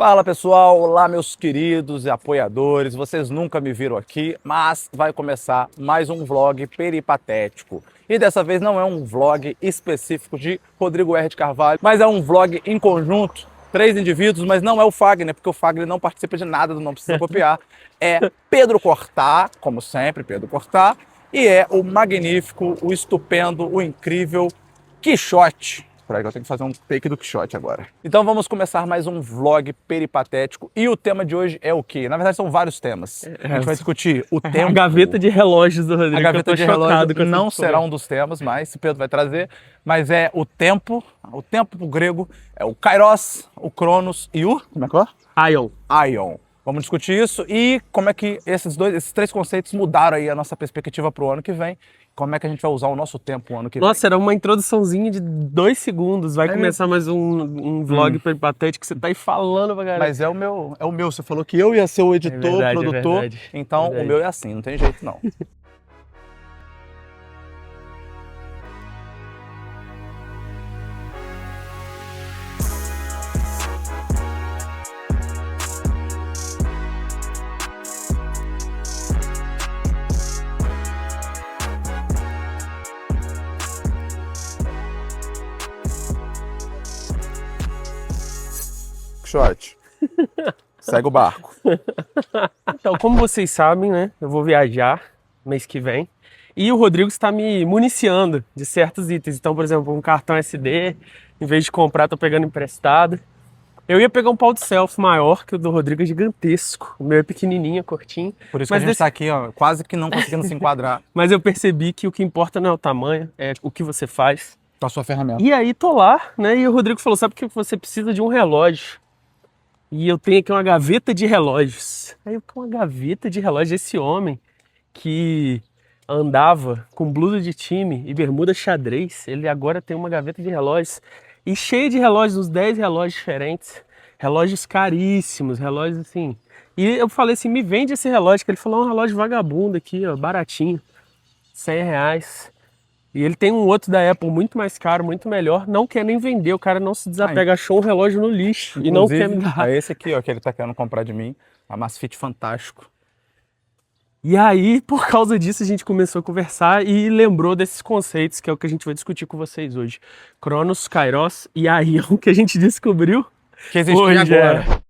Fala pessoal, olá meus queridos e apoiadores, vocês nunca me viram aqui, mas vai começar mais um vlog peripatético. E dessa vez não é um vlog específico de Rodrigo R. de Carvalho, mas é um vlog em conjunto, 3 indivíduos, mas não é o Fagner, porque o Fagner não participa de nada do Não Precisa Copiar. É Pedro Cortá, como sempre, Pedro Cortá, e é o magnífico, o estupendo, o incrível Quixote. Peraí, eu tenho que fazer um take do Quixote agora. Então vamos começar mais um vlog peripatético. E o tema de hoje é o quê? Na verdade são vários temas. A gente vai discutir o tempo. A gaveta de relógios do Rodrigo. A gaveta de relógios não será um dos temas, mas o Pedro vai trazer. Mas é o tempo pro grego, é o Kairos, o Cronos e o... Como é que é? Aion. Aion. Vamos discutir isso e como é que esses 3 conceitos mudaram aí a nossa perspectiva para o ano que vem. Como é que a gente vai usar o nosso tempo o ano que vem. Nossa, era uma introduçãozinha de 2 segundos. Vai começar mais um vlog peripatético que você tá aí falando pra galera. Mas é o meu. Você falou que eu ia ser o editor, produtor. Então o meu é assim, não tem jeito não. Quixote, segue o barco. Então, como vocês sabem, né? Eu vou viajar mês que vem. E o Rodrigo está me municiando de certos itens. Então, por exemplo, um cartão SD, em vez de comprar, tô pegando emprestado. Eu ia pegar um pau de selfie maior, que o do Rodrigo é gigantesco. O meu é pequenininho, curtinho. Por isso que a gente tá aqui, ó, quase que não conseguindo se enquadrar. Mas eu percebi que o que importa não é o tamanho, é o que você faz. Com a sua ferramenta. E aí tô lá, né? E o Rodrigo falou, sabe que você precisa de um relógio? E eu tenho aqui uma gaveta de relógios. Aí eu, uma gaveta de relógios, esse homem que andava com blusa de time e bermuda xadrez, ele agora tem uma gaveta de relógios e cheia de relógios, uns 10 relógios diferentes, relógios caríssimos, relógios assim. E eu falei assim, me vende esse relógio, que ele falou, um relógio vagabundo aqui, ó, baratinho, R$100. E ele tem um outro da Apple muito mais caro, muito melhor, não quer nem vender, o cara não se desapega, achou um relógio no lixo. Inclusive, e não quer me dar. É esse aqui, ó, que ele tá querendo comprar de mim, a Amazfit Fantástico. E aí, por causa disso, a gente começou a conversar e lembrou desses conceitos, que é o que a gente vai discutir com vocês hoje. Cronos, Kairos e Aion, que a gente descobriu que existe hoje agora.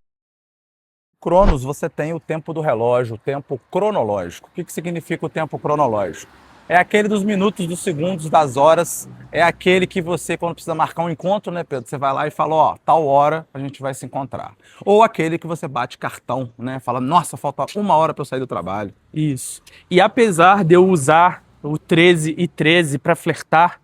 Cronos, você tem o tempo do relógio, o tempo cronológico. O que significa o tempo cronológico? É aquele dos minutos, dos segundos, das horas. É aquele que você, quando precisa marcar um encontro, né, Pedro? Você vai lá e fala, ó, tal hora a gente vai se encontrar. Ou aquele que você bate cartão, né? Fala, nossa, falta 1 hora para eu sair do trabalho. Isso. E apesar de eu usar o 13 e 13 para flertar,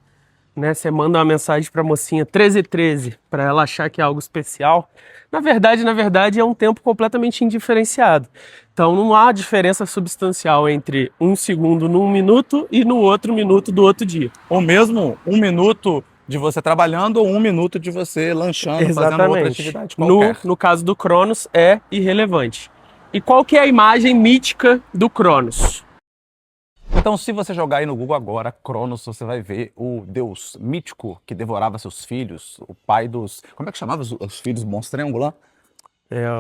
né? Você manda uma mensagem para a mocinha 13 e 13 para ela achar que é algo especial. Na verdade, é um tempo completamente indiferenciado. Então não há diferença substancial entre 1 segundo num minuto e no outro minuto do outro dia. Ou mesmo 1 minuto de você trabalhando ou 1 minuto de você lanchando, exatamente, fazendo outra atividade qualquer. No caso do Cronos é irrelevante. E qual que é a imagem mítica do Cronos? Então, se você jogar aí no Google agora, Cronos, você vai ver o deus mítico que devorava seus filhos, o pai dos... Como é que chamava os filhos monstrengo lá?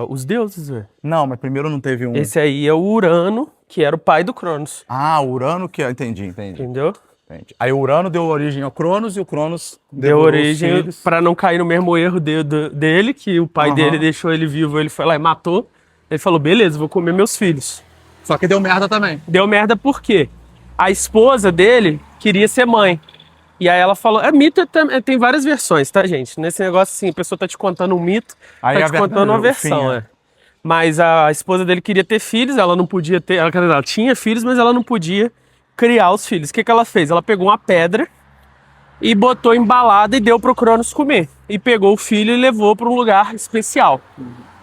Os deuses, velho. Não, mas primeiro não teve um... Esse aí é o Urano, que era o pai do Cronos. Ah, Urano que... Entendi. Entendeu? Entendi. Aí o Urano deu origem ao Cronos e o Cronos deu origem para não cair no mesmo erro dele, que o pai dele deixou ele vivo, ele foi lá e matou. Ele falou, beleza, vou comer meus filhos. Só que deu merda também. Deu merda por quê? A esposa dele queria ser mãe. E aí ela falou... mito tem várias versões, tá, gente? Nesse negócio assim, a pessoa tá te contando um mito, aí tá te contando uma versão, né? Mas a esposa dele queria ter filhos, ela não podia ter... Ela tinha filhos, mas ela não podia criar os filhos. O que ela fez? Ela pegou uma pedra e botou embalada e deu pro Cronos comer. E pegou o filho e levou para um lugar especial.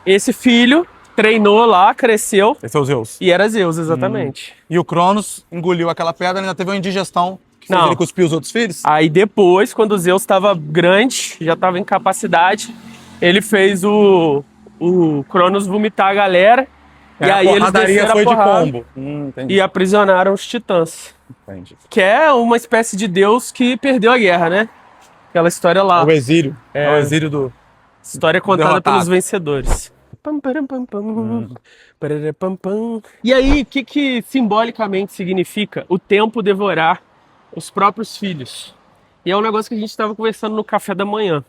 Esse filho... treinou lá, cresceu. Esse é o Zeus. E era Zeus, exatamente. E o Cronos engoliu aquela pedra e ainda teve uma indigestão. Que fez ele cuspir os outros filhos? Aí depois, quando o Zeus estava grande, já estava em capacidade, ele fez o Cronos vomitar a galera. E aí eles desceram foi a porrada de combo. E aprisionaram os titãs. Entendi. Que é uma espécie de deus que perdeu a guerra, né? Aquela história lá. O exílio. É o exílio do... História contada pelos vencedores. Pam, param, pam, pam. Parará, pam, pam. E aí, o que simbolicamente significa o tempo devorar os próprios filhos? E é um negócio que a gente estava conversando no café da manhã.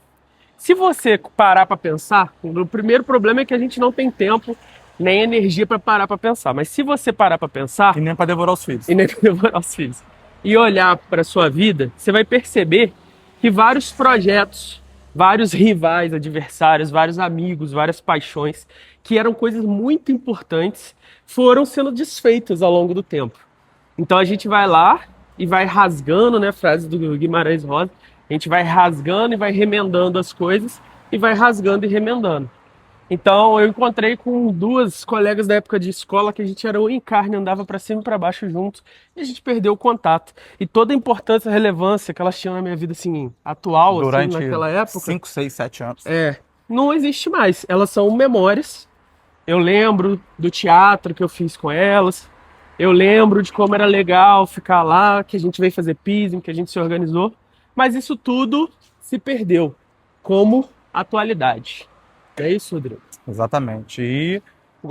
Se você parar para pensar, o primeiro problema é que a gente não tem tempo nem energia para parar para pensar. Mas se você parar para pensar E nem para devorar os filhos. e nem pra devorar os filhos e olhar para sua vida, você vai perceber que vários projetos, vários rivais, adversários, vários amigos, várias paixões, que eram coisas muito importantes, foram sendo desfeitas ao longo do tempo. Então a gente vai lá e vai rasgando, né, frase do Guimarães Rosa, a gente vai rasgando e vai remendando as coisas e vai rasgando e remendando. Então eu encontrei com duas colegas da época de escola que a gente era um em carne, andava para cima e para baixo juntos e a gente perdeu o contato. E toda a importância e relevância que elas tinham na minha vida assim, atual, Durante assim, naquela época, 5, 6, 7 anos. não existe mais. Elas são memórias. Eu lembro do teatro que eu fiz com elas. Eu lembro de como era legal ficar lá, que a gente veio fazer pismo, que a gente se organizou. Mas isso tudo se perdeu como atualidade. É isso, Rodrigo? Exatamente. E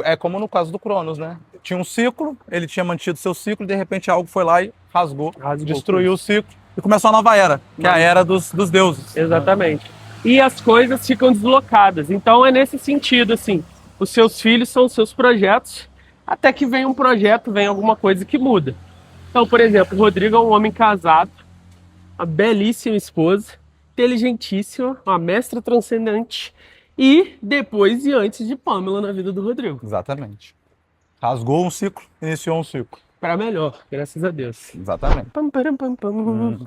é como no caso do Cronos, né? Tinha um ciclo, ele tinha mantido seu ciclo, de repente algo foi lá e rasgou, destruiu o ciclo e começou a nova era, que é a era dos deuses. Exatamente. E as coisas ficam deslocadas. Então é nesse sentido, assim, os seus filhos são os seus projetos, até que vem um projeto, vem alguma coisa que muda. Então, por exemplo, o Rodrigo é um homem casado, uma belíssima esposa, inteligentíssima, uma mestra transcendente, e depois e antes de Pamela na vida do Rodrigo. Exatamente. Rasgou um ciclo, iniciou um ciclo. Para melhor, graças a Deus. Exatamente. Pam, param, pam, pam.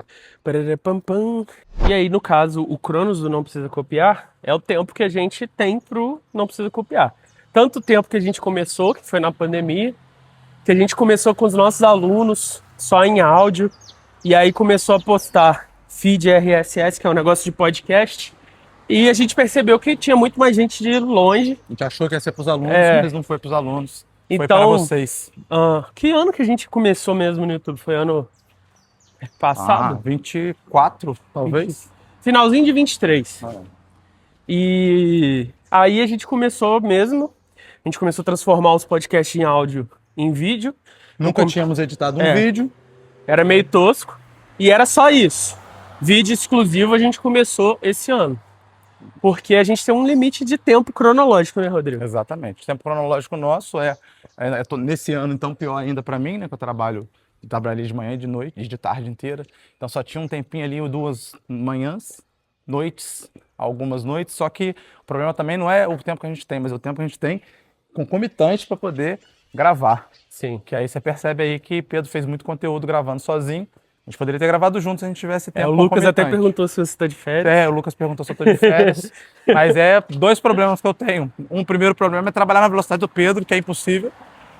Parará, pam, pam. E aí, no caso, o Cronos do Não Precisa Copiar é o tempo que a gente tem pro Não Precisa Copiar. Tanto tempo que a gente começou, que foi na pandemia, que a gente começou com os nossos alunos só em áudio, e aí começou a postar feed RSS, que é um negócio de podcast, e a gente percebeu que tinha muito mais gente de longe. A gente achou que ia ser para os alunos, mas não foi para os alunos. Foi Então, para vocês. Que ano que a gente começou mesmo no YouTube? Foi ano passado? 24, talvez. Finalzinho de 23. E aí a gente começou mesmo. A gente começou a transformar os podcasts em áudio em vídeo. Nunca tínhamos editado um vídeo. Era meio tosco. E era só isso. Vídeo exclusivo a gente começou esse ano. Porque a gente tem um limite de tempo cronológico, né, Rodrigo? Exatamente. O tempo cronológico nosso nesse ano, então, pior ainda para mim, né? Que eu trabalhei de manhã e de noite, de tarde inteira. Então só tinha um tempinho ali, 2 manhãs, noites, algumas noites. Só que o problema também não é o tempo que a gente tem, mas é o tempo que a gente tem concomitante para poder gravar. Sim. Que aí você percebe aí que Pedro fez muito conteúdo gravando sozinho. A gente poderia ter gravado juntos se a gente tivesse tempo. O Lucas até perguntou se você está de férias. O Lucas perguntou se eu estou de férias. Mas 2 problemas que eu tenho. Um primeiro problema é trabalhar na velocidade do Pedro, que é impossível.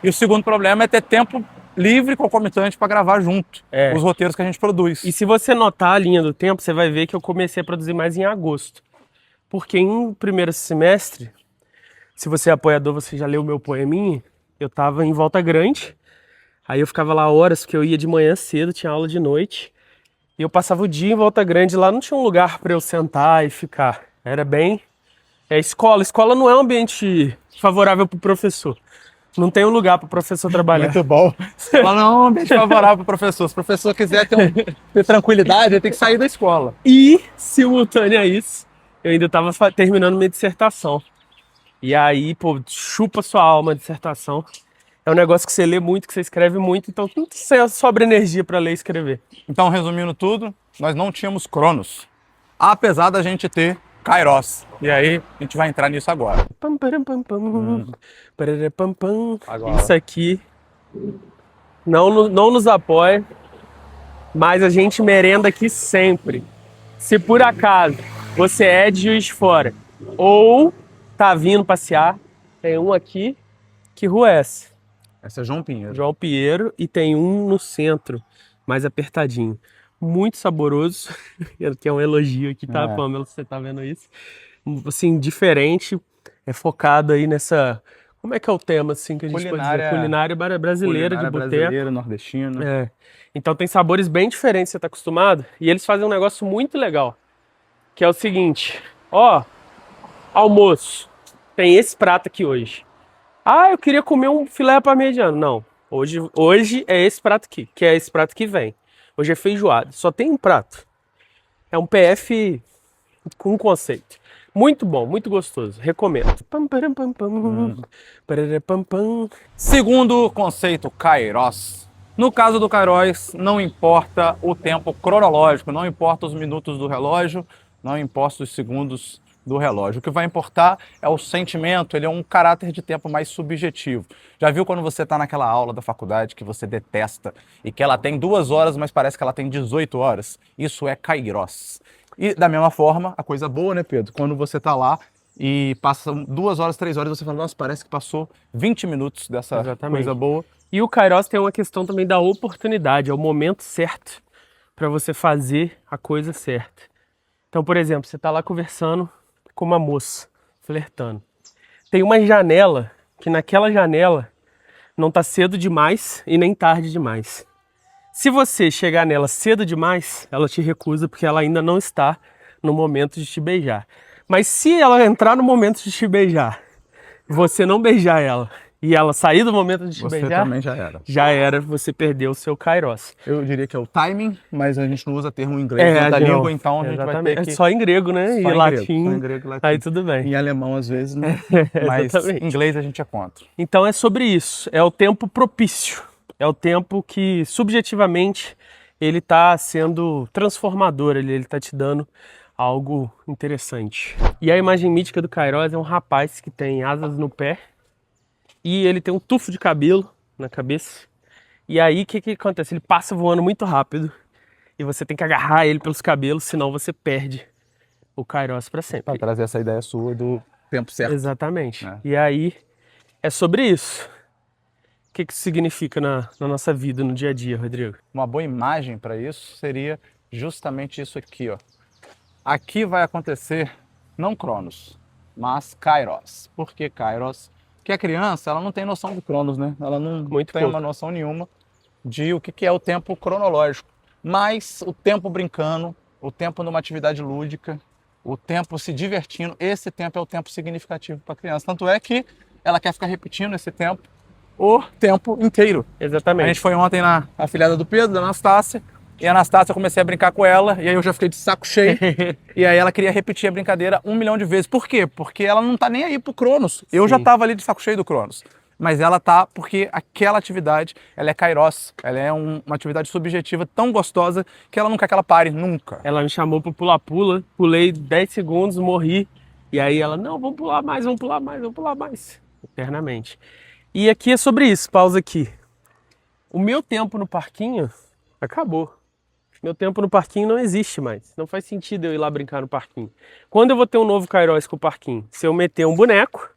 E o segundo problema é ter tempo livre concomitante para gravar junto os roteiros que a gente produz. E se você notar a linha do tempo, você vai ver que eu comecei a produzir mais em agosto. Porque em primeiro semestre, se você é apoiador, você já leu o meu poeminha, eu estava em Volta Grande. Aí eu ficava lá horas, porque eu ia de manhã cedo, tinha aula de noite. E eu passava o dia em Volta Grande, lá não tinha um lugar para eu sentar e ficar. Era bem... escola. Escola não é um ambiente favorável para o professor. Não tem um lugar para o professor trabalhar. Muito bom. Escola não é um ambiente favorável para o professor. Se o professor quiser ter tranquilidade, ele tem que sair da escola. E, simultâneo a isso, eu ainda estava terminando minha dissertação. E aí, pô, chupa sua alma a dissertação. É um negócio que você lê muito, que você escreve muito, então não sobra energia para ler e escrever. Então, resumindo tudo, nós não tínhamos Cronos, apesar da gente ter Kairos. E aí, a gente vai entrar nisso agora. Pam, param, pam, pam. Parará, pam, pam. Agora. Isso aqui não nos apoia, mas a gente merenda aqui sempre. Se por acaso você é de Juiz de Fora ou tá vindo passear, tem um aqui. Que rua é essa? Essa é João Pinheiro. João Pinheiro, e tem um no centro, mais apertadinho. Muito saboroso, que é um elogio aqui, tá, Pamela? Você tá vendo isso? Assim, diferente, é focado aí nessa... Como é que é o tema, assim, que a gente pode dizer? Culinária brasileira de boteco. Brasileira, nordestina. Então tem sabores bem diferentes, você tá acostumado? E eles fazem um negócio muito legal, que é o seguinte, almoço, tem esse prato aqui hoje. Ah, eu queria comer um filé parmegiano. Não, hoje é esse prato aqui, que é esse prato que vem. Hoje é feijoada, só tem um prato. É um PF com conceito. Muito bom, muito gostoso, recomendo. Segundo conceito, Kairos. No caso do Kairos, não importa o tempo cronológico, não importa os minutos do relógio, não importa os segundos do relógio. O que vai importar é o sentimento, ele é um caráter de tempo mais subjetivo. Já viu quando você está naquela aula da faculdade que você detesta e que ela tem 2 horas, mas parece que ela tem 18 horas? Isso é Kairos. E da mesma forma, a coisa boa, né, Pedro? Quando você está lá e passa 2 horas, 3 horas, você fala, nossa, parece que passou 20 minutos dessa coisa boa. E o Kairos tem uma questão também da oportunidade, é o momento certo para você fazer a coisa certa. Então, por exemplo, você está lá conversando com uma moça, flertando. Tem uma janela, que naquela janela não está cedo demais e nem tarde demais. Se você chegar nela cedo demais, ela te recusa porque ela ainda não está no momento de te beijar. Mas se ela entrar no momento de te beijar, você não beijar ela e ela sair do momento de te beijar, Você também já era. Já era, você perdeu o seu Kairos. Eu diria que é o timing, mas a gente não usa termo em inglês da língua, então a gente vai ter que... É só em grego, né? Só e em latim. Só em grego e latim. Aí tudo bem. Em alemão às vezes, né? Mas em inglês a gente é contra. Então é sobre isso, é o tempo propício. É o tempo que, subjetivamente, ele está sendo transformador, ele está te dando algo interessante. E a imagem mítica do Kairos é um rapaz que tem asas no pé e ele tem um tufo de cabelo na cabeça. E aí, o que acontece? Ele passa voando muito rápido e você tem que agarrar ele pelos cabelos, senão você perde o Kairos para sempre. Para trazer essa ideia sua do tempo certo. Exatamente. E aí, é sobre isso. O que isso significa na nossa vida, no dia a dia, Rodrigo? Uma boa imagem para isso seria justamente isso aqui, ó. Aqui vai acontecer não Cronos, mas Kairos. Por que Kairos? Porque a criança, ela não tem noção de Cronos, né? Ela não tem uma noção nenhuma de o que é o tempo cronológico. Mas o tempo brincando, o tempo numa atividade lúdica, o tempo se divertindo, esse tempo é o tempo significativo para a criança. Tanto é que ela quer ficar repetindo esse tempo o tempo inteiro. Exatamente. A gente foi ontem na afilhada do Pedro, da Anastácia, e a Anastácia eu comecei a brincar com ela, e aí eu já fiquei de saco cheio, e aí ela queria repetir a brincadeira 1 milhão de vezes. Por quê? Porque ela não tá nem aí pro Cronos. Eu já tava ali de saco cheio do Cronos. Mas ela tá porque aquela atividade, ela é Kairos, ela é uma atividade subjetiva tão gostosa que ela não quer que ela pare, nunca. Ela me chamou pro pula-pula, pulei 10 segundos, morri, e aí ela, não, vamos pular mais, vamos pular mais, vamos pular mais, eternamente. E aqui é sobre isso, pausa aqui. O meu tempo no parquinho acabou. Meu tempo no parquinho não existe mais. Não faz sentido eu ir lá brincar no parquinho. Quando eu vou ter um novo Kairos com o parquinho? Se eu meter um boneco,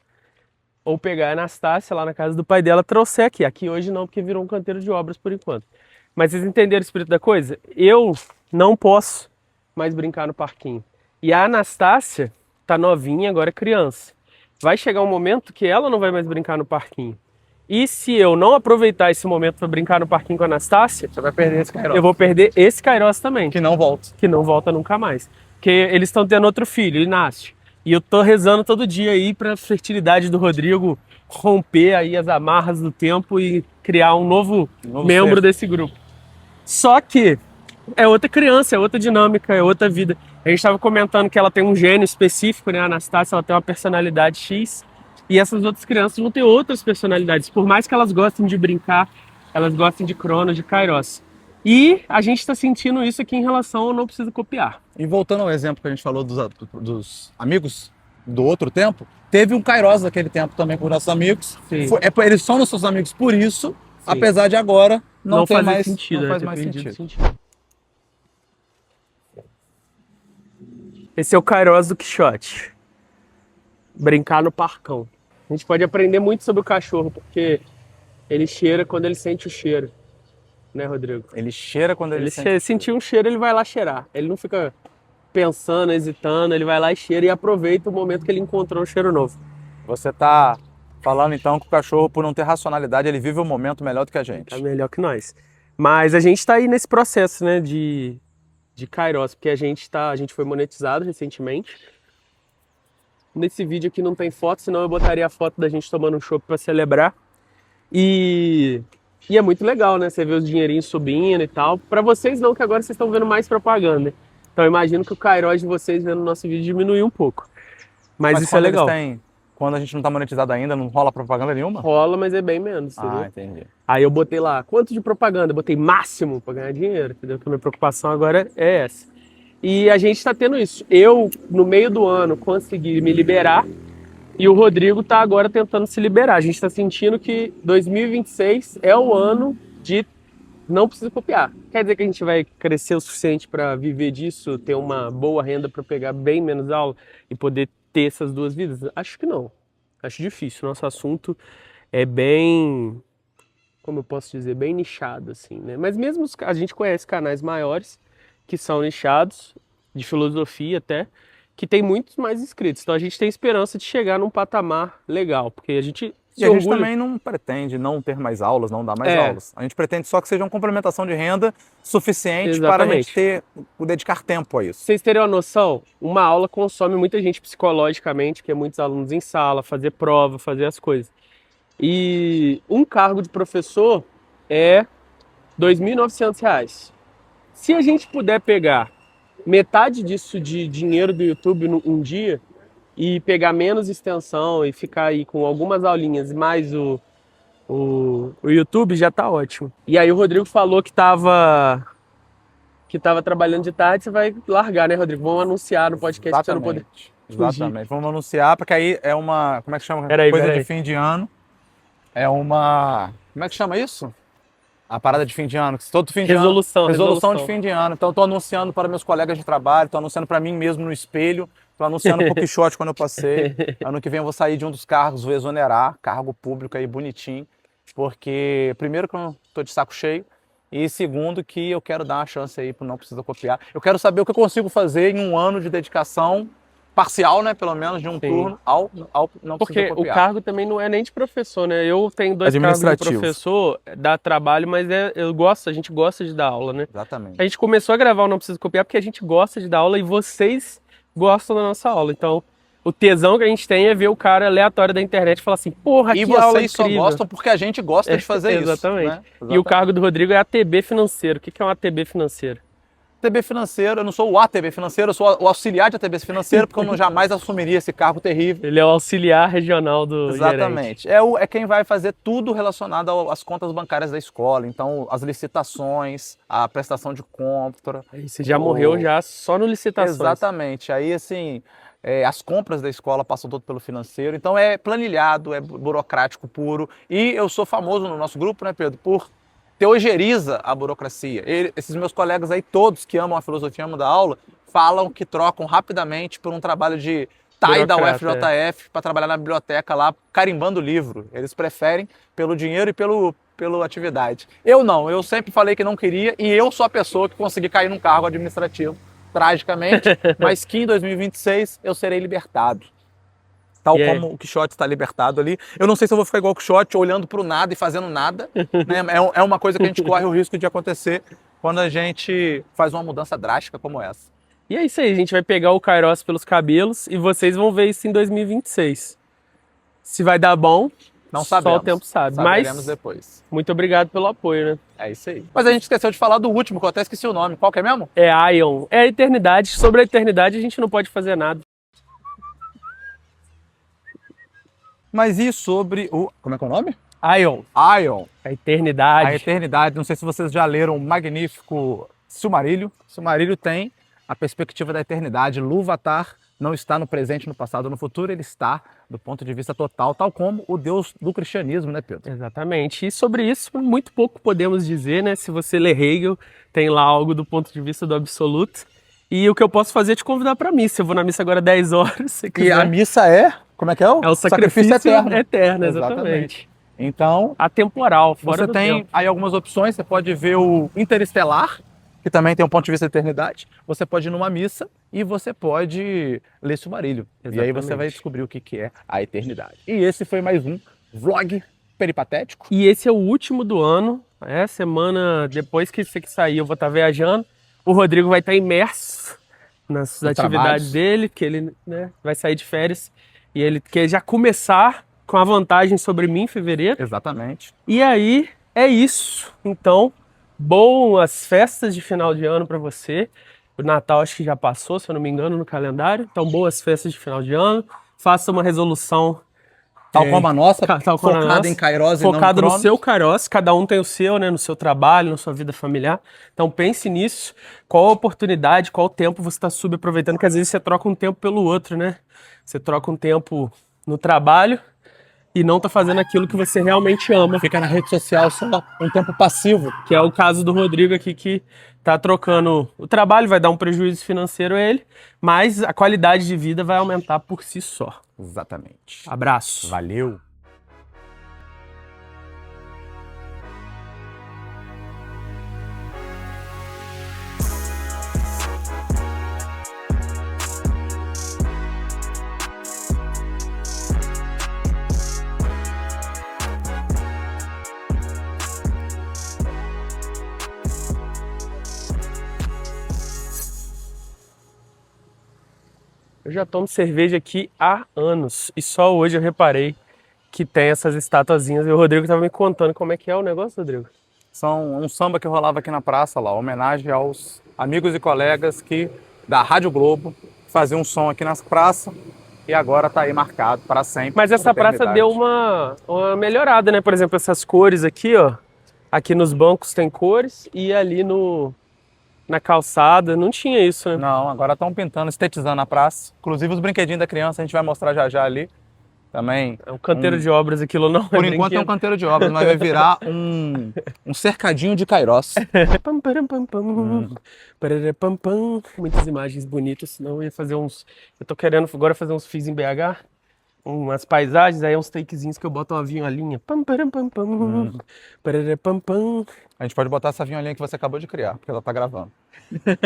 ou pegar a Anastácia lá na casa do pai dela, trouxer aqui. Aqui hoje não, porque virou um canteiro de obras por enquanto. Mas vocês entenderam o espírito da coisa? Eu não posso mais brincar no parquinho. E a Anastácia tá novinha, agora é criança. Vai chegar um momento que ela não vai mais brincar no parquinho. E se eu não aproveitar esse momento para brincar no parquinho com a Anastácia, você vai perder esse Kairos. Eu vou perder esse Kairos também. Que não volta. Que não volta nunca mais. Porque eles estão tendo outro filho, Inácio. E eu tô rezando todo dia aí para a fertilidade do Rodrigo romper aí as amarras do tempo e criar um novo membro desse grupo. Só que é outra criança, é outra dinâmica, é outra vida. A gente estava comentando que ela tem um gênio específico, né? A Anastácia, ela tem uma personalidade X. E essas outras crianças vão ter outras personalidades. Por mais que elas gostem de brincar, elas gostem de Cronos, de Kairos. E a gente está sentindo isso aqui em relação ao Não Preciso Copiar. E voltando ao exemplo que a gente falou dos amigos do outro tempo, teve um Kairos daquele tempo também com nossos amigos. Eles são nossos amigos por isso, apesar de agora não ter mais sentido. Não faz mais sentido. Esse é o Kairos do Quixote. Brincar no parcão. A gente pode aprender muito sobre o cachorro, porque ele cheira quando ele sente o cheiro. Né, Rodrigo? Ele cheira quando ele sentir um cheiro, ele vai lá cheirar. Ele não fica pensando, hesitando, ele vai lá e cheira e aproveita o momento que ele encontrou um cheiro novo. Você tá falando então que o cachorro, por não ter racionalidade, ele vive o momento melhor do que a gente. É melhor que nós. Mas a gente tá aí nesse processo, né, de Kairos, porque a gente foi monetizado recentemente. Nesse vídeo aqui não tem foto, senão eu botaria a foto da gente tomando um chopp para celebrar. E é muito legal, né? Você vê os dinheirinhos subindo e tal. Para vocês não, que agora vocês estão vendo mais propaganda. Então eu imagino que o Kairos de vocês vendo o nosso vídeo diminuiu um pouco. Mas isso é quando legal. Quando a gente não tá monetizado ainda, não rola propaganda nenhuma? Rola, mas é bem menos, entendeu? Ah, entendi. Aí eu botei lá, quanto de propaganda? Eu botei máximo para ganhar dinheiro, entendeu? Porque a minha preocupação agora é essa. E a gente está tendo isso. Eu, no meio do ano, consegui me liberar e o Rodrigo está agora tentando se liberar. A gente está sentindo que 2026 é o ano de não precisa copiar. Quer dizer que a gente vai crescer o suficiente para viver disso, ter uma boa renda para pegar bem menos aula e poder ter essas duas vidas? Acho que não. Acho difícil. Nosso assunto é bem, como eu posso dizer, bem nichado, assim, né? Mas mesmo a gente conhece canais maiores que são nichados, de filosofia até, que tem muitos mais inscritos. Então a gente tem esperança de chegar num patamar legal, porque a gente E a gente também não pretende não ter mais aulas, não dar mais aulas. A gente pretende só que seja uma complementação de renda suficiente para a gente dedicar tempo a isso. Pra vocês terem uma noção, uma aula consome muita gente psicologicamente, que é muitos alunos em sala, fazer prova, fazer as coisas. E um cargo de professor é R$ 2.900. Se a gente puder pegar metade disso de dinheiro do YouTube um dia e pegar menos extensão e ficar aí com algumas aulinhas mais o YouTube, já tá ótimo. E aí o Rodrigo falou que tava trabalhando de tarde, você vai largar, né, Rodrigo? Vamos anunciar no podcast pra você não poder fugir. Exatamente. Vamos anunciar, porque aí é uma, como é que chama? Coisa de fim de ano. É uma, como é que chama isso? A parada de fim de ano, todo fim de Resolução. ano. Resolução de fim de ano. Então, estou anunciando para meus colegas de trabalho, estou anunciando para mim mesmo no espelho, estou anunciando para o Quixote quando eu passei. Ano que vem eu vou sair de um dos cargos, vou exonerar, cargo público aí bonitinho, porque primeiro que eu estou de saco cheio, e segundo que eu quero dar uma chance aí para Não Precisa Copiar. Eu quero saber o que eu consigo fazer em um ano de dedicação parcial, né, pelo menos, de um turno ao Não Precisa Porque Copiar. o cargo também não é nem de professor, né? Eu tenho 2 cargos de professor, dá trabalho, mas a gente gosta de dar aula, né? Exatamente. A gente começou a gravar o Não Precisa Copiar porque a gente gosta de dar aula e vocês gostam da nossa aula. Então, o tesão que a gente tem é ver o cara aleatório da internet e falar assim, porra, que aula incrível. E vocês só gostam porque a gente gosta de fazer isso. Exatamente. Né? E o cargo do Rodrigo é ATB financeiro. O que é um ATB financeiro? ATB financeiro, eu não sou o ATB financeiro, eu sou o auxiliar de ATB financeiro, porque eu não jamais assumiria esse cargo terrível. Ele é o auxiliar regional do Exatamente. É quem vai fazer tudo relacionado às contas bancárias da escola. Então, as licitações, a prestação de compra. Você já morreu já só no licitações. Exatamente. Aí, assim, as compras da escola passam todo pelo financeiro. Então, é planilhado, é burocrático puro. E eu sou famoso no nosso grupo, né, Pedro, por teogeriza a burocracia. Esses meus colegas aí, todos que amam a filosofia, amam da aula, falam que trocam rapidamente por um trabalho de TAI da UFJF para trabalhar na biblioteca lá, carimbando livro. Eles preferem pelo dinheiro e pela atividade. Eu não, eu sempre falei que não queria e eu sou a pessoa que consegui cair num cargo administrativo, tragicamente, mas que em 2026 eu serei libertado. Tal como o Quixote está libertado ali. Eu não sei se eu vou ficar igual o Quixote, olhando para o nada e fazendo nada. Né? É uma coisa que a gente corre o risco de acontecer quando a gente faz uma mudança drástica como essa. E é isso aí, a gente vai pegar o Kairos pelos cabelos e vocês vão ver isso em 2026. Se vai dar bom, não sabemos. Só o tempo sabe. Saberemos depois. Muito obrigado pelo apoio, né? É isso aí. Mas a gente esqueceu de falar do último, que eu até esqueci o nome. Qual que é mesmo? É Ion. É a eternidade. Sobre a eternidade a gente não pode fazer nada. Mas e sobre o... Como é que é o nome? Ion. Ion. A eternidade. A eternidade. Não sei se vocês já leram o magnífico Silmarillion. Silmarillion tem a perspectiva da eternidade. Ilúvatar não está no presente, no passado, no futuro. Ele está do ponto de vista total, tal como o Deus do cristianismo, né, Pedro? Exatamente. E sobre isso, muito pouco podemos dizer, né? Se você ler Hegel, tem lá algo do ponto de vista do absoluto. E o que eu posso fazer é te convidar para a missa. Eu vou na missa agora 10 horas. Se quiser. E a missa é... Como é que é? É o sacrifício eterno. Eterno, Exatamente. Então, atemporal, fora do tempo. Você tem aí algumas opções, você pode ver o Interestelar, que também tem um ponto de vista da eternidade. Você pode ir numa missa e você pode ler Silmarillion. E aí você vai descobrir o que é a eternidade. E esse foi mais um vlog peripatético. E esse é o último do ano. Semana depois que sair eu vou estar viajando. O Rodrigo vai estar imerso nas Nos atividades trabalhos. dele, que ele, né, vai sair de férias e ele quer já começar com a vantagem sobre mim em fevereiro. Exatamente. E aí é isso. Então, boas festas de final de ano para você. O Natal acho que já passou, se eu não me engano, no calendário. Então, boas festas de final de ano. Faça uma resolução Tal como a nossa, tal qual a focada nossa, em Kairos e não focado no Cronos. seu Kairos. Cada um tem o seu, né? No seu trabalho, na sua vida familiar. Então, pense nisso. Qual a oportunidade, qual o tempo você está subaproveitando? Que às vezes você troca um tempo pelo outro, né? Você troca um tempo no trabalho e não tá fazendo aquilo que você realmente ama. Fica na rede social só um tempo passivo. Que é o caso do Rodrigo aqui, que tá trocando o trabalho, vai dar um prejuízo financeiro a ele, mas a qualidade de vida vai aumentar por si só. Exatamente. Abraço. Valeu. Eu já tomo cerveja aqui há anos e só hoje eu reparei que tem essas estatuazinhas e o Rodrigo tava me contando como é que é o negócio, Rodrigo. São um samba que rolava aqui na praça lá, homenagem aos amigos e colegas que da Rádio Globo faziam um som aqui nas praças e agora tá aí marcado para sempre. Mas essa praça eternidade. deu uma melhorada, né? Por exemplo, essas cores aqui, ó. Aqui nos bancos tem cores e ali na calçada não tinha isso, né? Não, agora estão pintando, estetizando a praça. Inclusive os brinquedinhos da criança, a gente vai mostrar já já ali. Também. É um canteiro de obras aquilo não Por é enquanto é um brinquedo. canteiro de obras, mas vai virar um cercadinho de Kairos. Pam, param, pam, pam. Parará, pam, pam. Muitas imagens bonitas, senão eu ia fazer uns. Eu tô querendo agora fazer uns fios em BH, umas paisagens, aí uns takezinhos que eu boto uma violinha. Pam, param, pam, pam. Parará, pam, pam. A gente pode botar essa vinholinha que você acabou de criar, porque ela tá gravando.